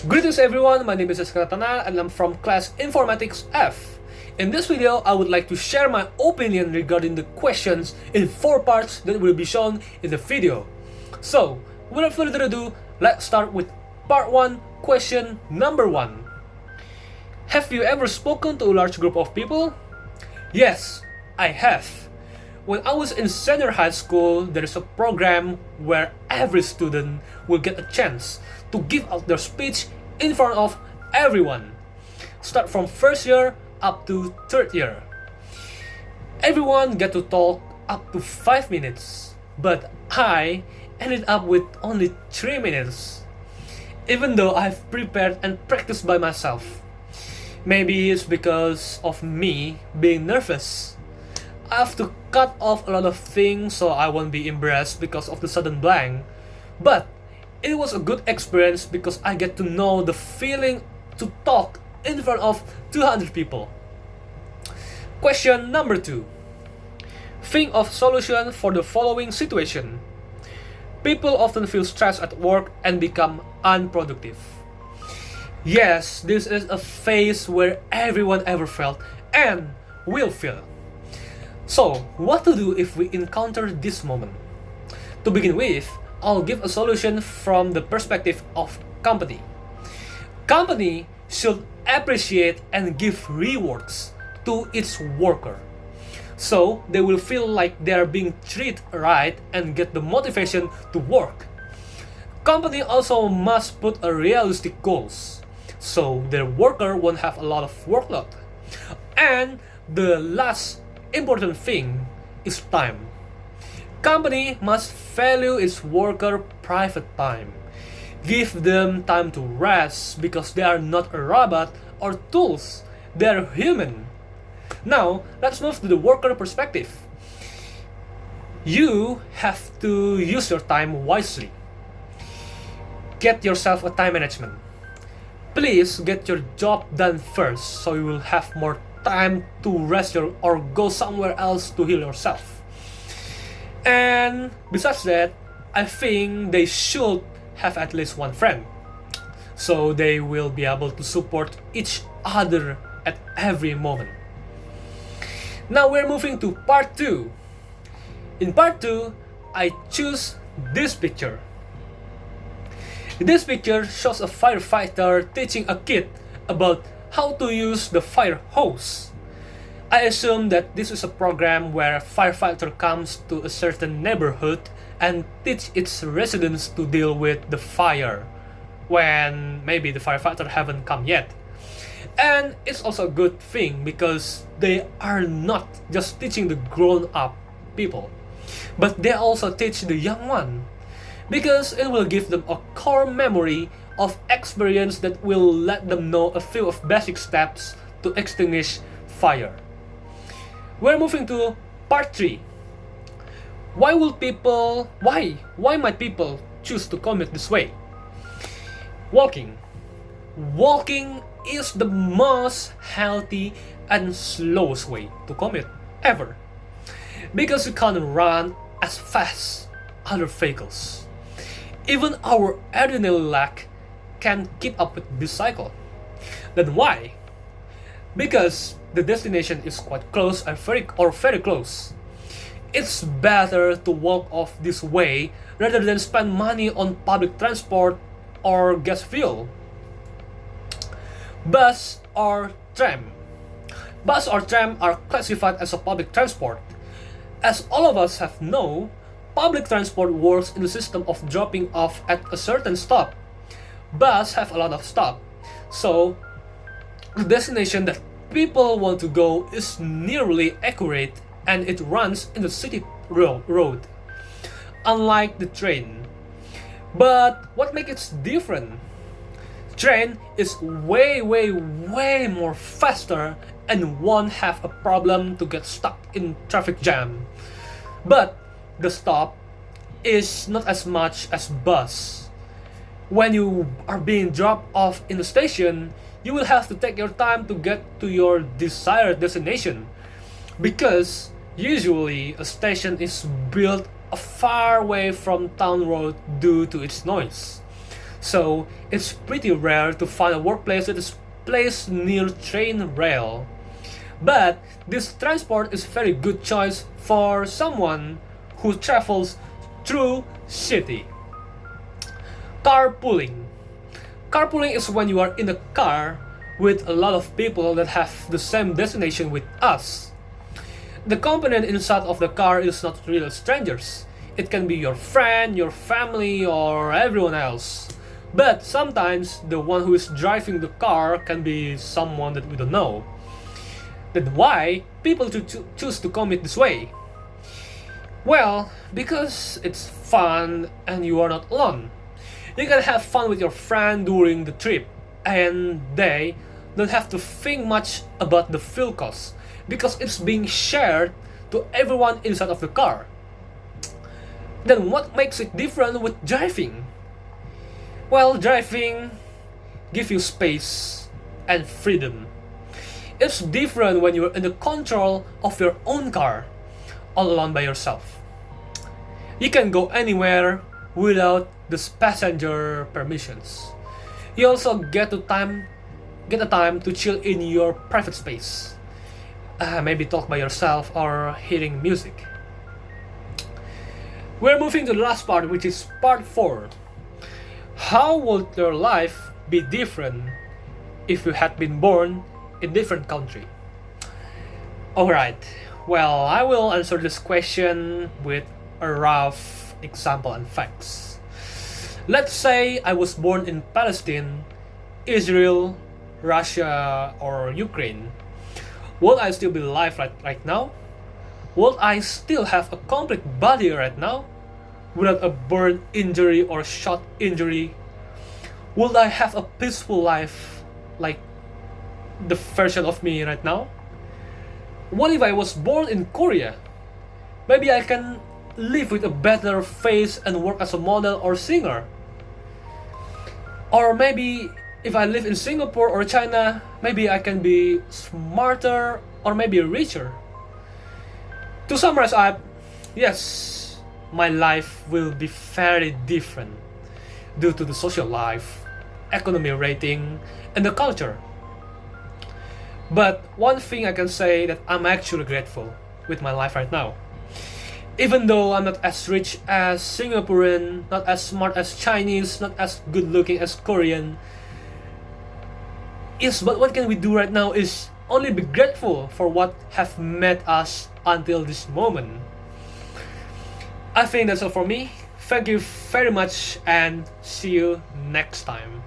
Greetings everyone, my name is Yehezkiel Natanael and I'm from class Informatics F. In this video, I would like to share my opinion regarding the questions in 4 parts that will be shown in the video. So, without further ado, let's start with part 1, question number 1. Have you ever spoken to a large group of people? Yes, I have. When I was in senior high school, there is a program where every student will get a chance to give out their speech in front of everyone. Start from first year up to third year. Everyone get to talk up to 5 minutes, but I ended up with only 3 minutes. Even though I've prepared and practiced by myself. Maybe it's because of me being nervous. I have to cut off a lot of things so I won't be embarrassed because of the sudden blank. But it was a good experience because I get to know the feeling to talk in front of 200 people. Question number 2. Think of solution for the following situation. People often feel stressed at work and become unproductive. Yes, this is a phase where everyone ever felt and will feel. So, what to do if we encounter this moment? To begin with, I'll give a solution from the perspective of company. Company should appreciate and give rewards to its worker. So, they will feel like they are being treated right and get the motivation to work. Company also must put a realistic goals, so their worker won't have a lot of workload. And the last important thing is time. Company must value its worker private time. Give them time to rest because they are not a robot or tools, they are human. Now, let's move to the worker perspective. You have to use your time wisely. Get yourself a time management. Please get your job done first so you will have more time to rest or go somewhere else to heal yourself. And besides that, I think they should have at least one friend, so they will be able to support each other at every moment. Now we're moving to part 2. In part 2, I choose this picture. This picture shows a firefighter teaching a kid about how to use the fire hose. I assume that this is a program where a firefighter comes to a certain neighborhood and teach its residents to deal with the fire when maybe the firefighter haven't come yet. And it's also a good thing because they are not just teaching the grown-up people, but they also teach the young one, because it will give them a core memory of experience that will let them know a few of basic steps to extinguish fire. We're moving to part 3. Why might people choose to commit this way? Walking. Walking is the most healthy and slowest way to commit ever, because you can't run as fast as other vehicles. Even our ordinary leg can keep up with this cycle. Then why? Because the destination is quite close and very close. It's better to walk off this way rather than spend money on public transport or gas fuel. Bus or tram. Bus or tram are classified as a public transport. As all of us have known, public transport works in the system of dropping off at a certain stop. Bus have a lot of stops, so the destination that people want to go is nearly accurate and it runs in the city road, unlike the train. But what makes it different? Train is way more faster and won't have a problem to get stuck in traffic jam. But the stop is not as much as bus. When you are being dropped off in the station, you will have to take your time to get to your desired destination, because usually a station is built far away from town road due to its noise. So it's pretty rare to find a workplace that is placed near train rail. But this transport is a very good choice for someone who travels through city. Carpooling. Carpooling is when you are in a car with a lot of people that have the same destination with us. The component inside of the car is not really strangers. It can be your friend, your family, or everyone else. But sometimes the one who is driving the car can be someone that we don't know. Then why people choose to commit this way? Well, because it's fun and you are not alone. You can have fun with your friend during the trip, and they don't have to think much about the fuel cost because it's being shared to everyone inside of the car. Then what makes it different with driving? Well, driving gives you space and freedom. It's different when you're in the control of your own car, all alone by yourself. You can go anywhere without the passenger permissions. You also get a time to chill in your private space. Maybe talk by yourself or hearing music. We're moving to the last part, which is part 4. How would your life be different if you had been born in a different country? Alright, well, I will answer this question with a rough example and facts. Let's say I was born in Palestine, Israel, Russia, or Ukraine. Would I still be alive right now? Would I still have a complete body right now without a burn injury or shot injury? Would I have a peaceful life like the version of me right now? What if I was born in Korea? Maybe I can live with a better face and work as a model or singer. Or maybe if I live in Singapore or China, maybe I can be smarter or maybe richer. To summarize up, yes, my life will be very different due to the social life, economy rating, and the culture. But one thing I can say that I'm actually grateful with my life right now. Even though I'm not as rich as Singaporean, not as smart as Chinese, not as good looking as Korean. Yes, but what can we do right now is only be grateful for what have made us until this moment. I think that's all for me. Thank you very much and see you next time.